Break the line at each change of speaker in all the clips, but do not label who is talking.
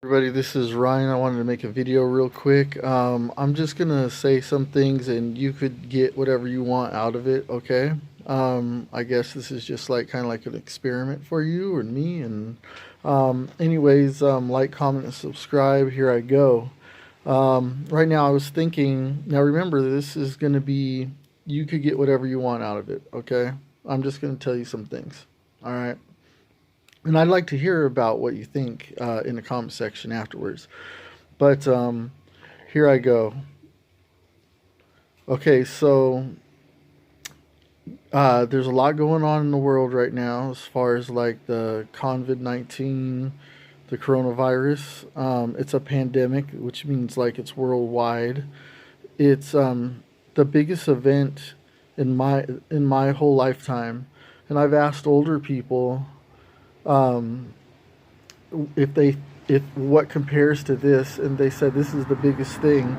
Everybody, this is Ryan. I wanted to make a video real quick. I'm just gonna say some things and you could get whatever you want out of it, okay? I guess this is just like kind of like an experiment for you and me. And anyways, like, comment, and subscribe. Here I go. Right now, I was thinking. Now, remember, this is gonna be. You could get whatever you want out of it, okay? I'm just gonna tell you some things. All right. And I'd like to hear about what you think in the comment section afterwards. But here I go. Okay, so there's a lot going on in the world right now as far as like the COVID-19, the coronavirus. It's a pandemic, which means like it's worldwide. It's the biggest event in my whole lifetime, and I've asked older people um, if they if what compares to this, and they said this is the biggest thing.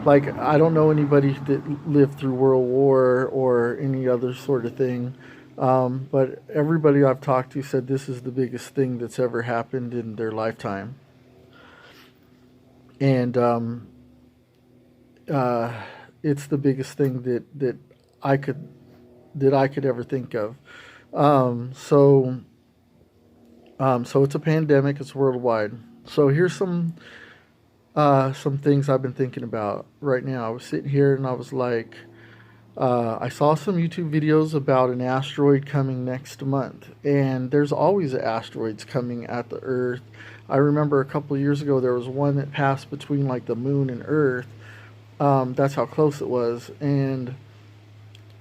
Like, I don't know anybody that lived through World War or any other sort of thing, but everybody I've talked to said this is the biggest thing that's ever happened in their lifetime. And uh, it's the biggest thing I could I could ever think of. Um, so so it's a pandemic. It's worldwide. So here's some things I've been thinking about right now. I was sitting here and I was like, I saw some YouTube videos about an asteroid coming next month, and there's always asteroids coming at the Earth. I remember a couple of years ago there was one that passed between like the moon and Earth. That's how close it was, and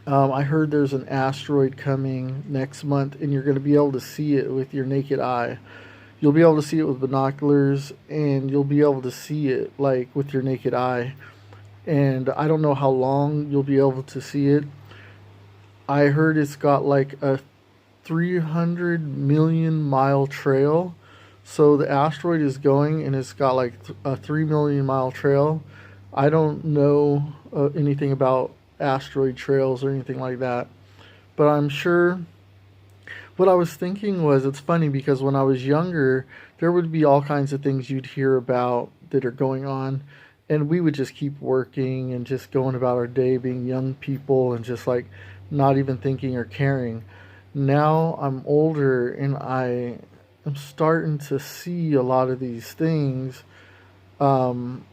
I heard there's an asteroid coming next month, and you're going to be able to see it with your naked eye. You'll be able to see it with binoculars, and you'll be able to see it like with your naked eye. And I don't know how long you'll be able to see it. I heard it's got like a 300 million mile trail. So the asteroid is going, and it's got like a 3 million mile trail. I don't know anything about asteroid trails or anything like that, but I'm sure. What I was thinking was, it's funny because when I was younger, there would be all kinds of things you'd hear about that are going on, and we would just keep working and just going about our day being young people and just like not even thinking or caring. Now I'm older and I am starting to see a lot of these things, um,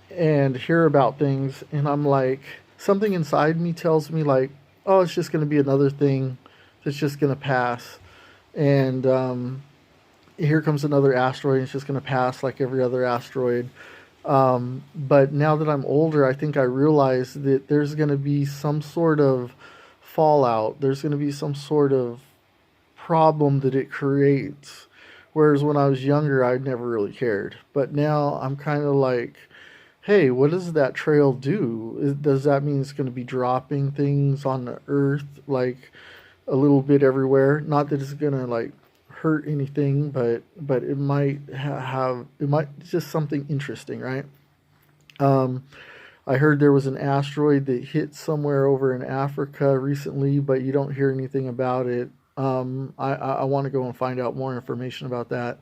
and hear about things, and I'm like, something inside me tells me like, oh, it's just going to be another thing that's just going to pass. And here comes another asteroid, and it's just going to pass like every other asteroid. But now that I'm older, I think I realize that there's going to be some sort of fallout. There's going to be some sort of problem that it creates. Whereas when I was younger, I never really cared. But now I'm kind of like, hey, what does that trail do? Does that mean it's going to be dropping things on the earth like a little bit everywhere? Not that it's going to like hurt anything, but it might have, it might just something interesting, right? Um, I heard there was an asteroid that hit somewhere over in Africa recently, but you don't hear anything about it. I want to go and find out more information about that.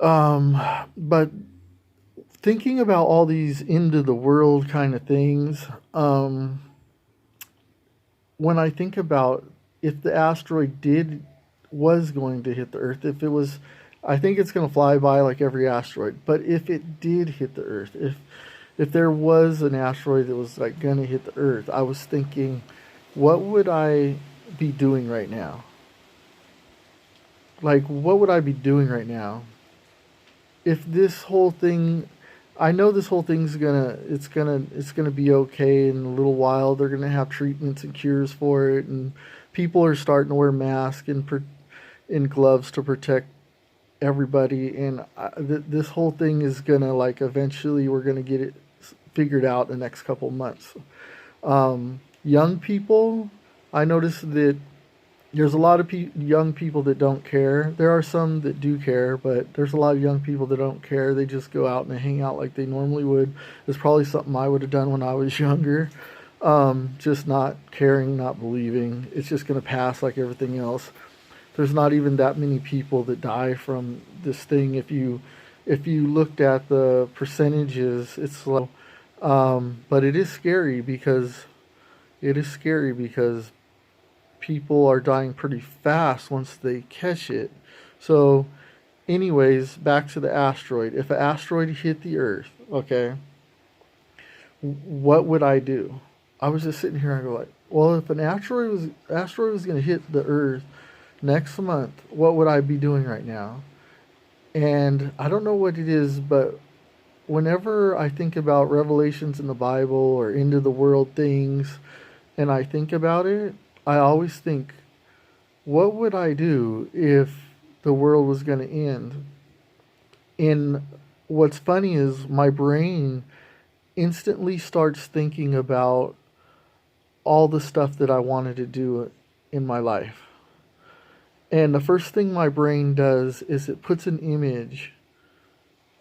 But thinking about all these end of the world kind of things, when I think about if the asteroid did was going to hit the Earth, if it was, I think it's going to fly by like every asteroid. But if it did hit the Earth, if there was an asteroid that was like going to hit the Earth, I was thinking, what would I be doing right now? Like, what would I be doing right now if this whole thing? I know this whole thing's it's gonna be okay in a little while. They're gonna have treatments and cures for it, and people are starting to wear masks and gloves to protect everybody. And this whole thing is gonna, like, eventually we're gonna get it figured out in the next couple months. Young people, I noticed that there's a lot of young people that don't care. There are some that do care, but there's a lot of young people that don't care. They just go out and they hang out like they normally would. It's probably something I would have done when I was younger. Just not caring, not believing. It's just going to pass like everything else. There's not even that many people that die from this thing. If you if you looked at the percentages, it's low. But it is scary because people are dying pretty fast once they catch it. So, anyways, back to the asteroid. If an asteroid hit the Earth, okay, what would I do? I was just sitting here. I go like, well, if an asteroid was going to hit the Earth next month, what would I be doing right now? And I don't know what it is, but whenever I think about revelations in the Bible or end of the world things, and I think about it, I always think, what would I do if the world was going to end? And what's funny is my brain instantly starts thinking about all the stuff that I wanted to do in my life. And the first thing my brain does is it puts an image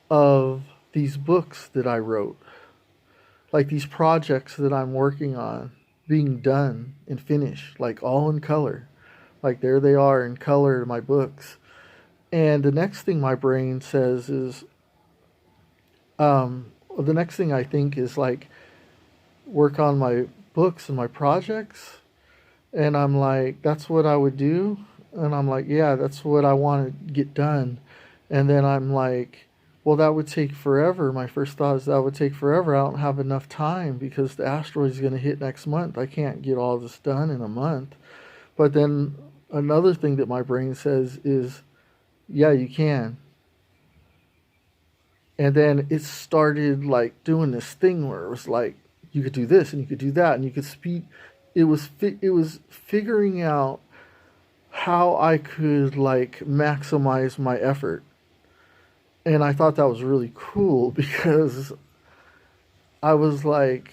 of these books that I wrote, like these projects that I'm working on being done and finished, like all in color. Like there they are in color, my books. And the next thing my brain says is, the next thing I think is like work on my books and my projects. And I'm like, that's what I would do. And I'm like, yeah, that's what I want to get done. And then I'm like, well, that would take forever. My first thought is that would take forever. I don't have enough time because the asteroid is going to hit next month. I can't get all this done in a month. But then another thing that my brain says is, yeah, you can. And then it started like doing this thing where it was like you could do this and you could do that and you could speed. It was figuring out how I could like maximize my effort. And I thought that was really cool because I was like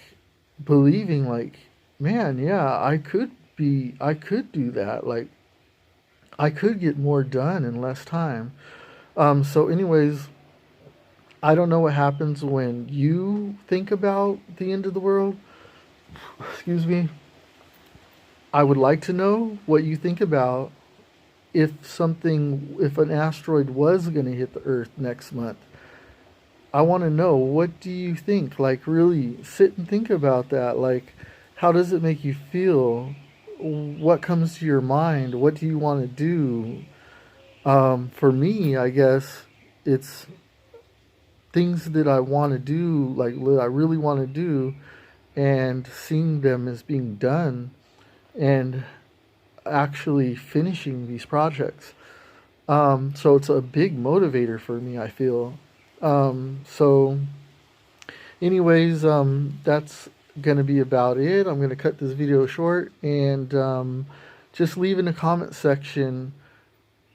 believing like, man, yeah, I could do that. Like I could get more done in less time. So anyways, I don't know what happens when you think about the end of the world. Excuse me. I would like to know what you think about if an asteroid was going to hit the Earth next month. I want to know, what do you think? Like, really sit and think about that. Like, how does it make you feel? What comes to your mind? What do you want to do? For me, I guess it's things that I want to do, like what I really want to do, and seeing them as being done and actually finishing these projects. So it's a big motivator for me, I feel. So, anyways, that's going to be about it. I'm going to cut this video short and just leave in the comment section,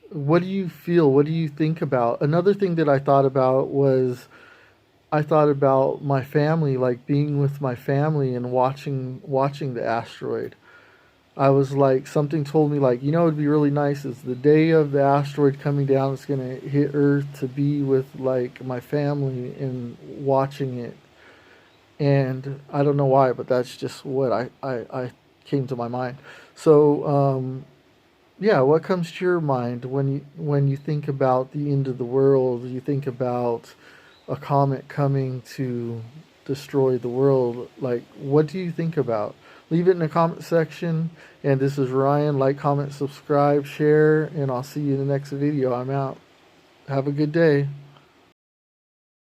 what do you feel? What do you think about? Another thing that I thought about was I thought about my family, like being with my family and watching the asteroid. I was like, something told me like, it'd be really nice is the day of the asteroid coming down, it's gonna hit Earth, to be with like my family and watching it. And I don't know why, but that's just what I came to my mind. So yeah, what comes to your mind when you think about the end of the world? You think about a comet coming to destroy the world. Like, what do you think about? Leave it in the comment section. And this is Ryan. Like, comment, subscribe, share, and I'll see you in the next video. I'm out. Have a good day.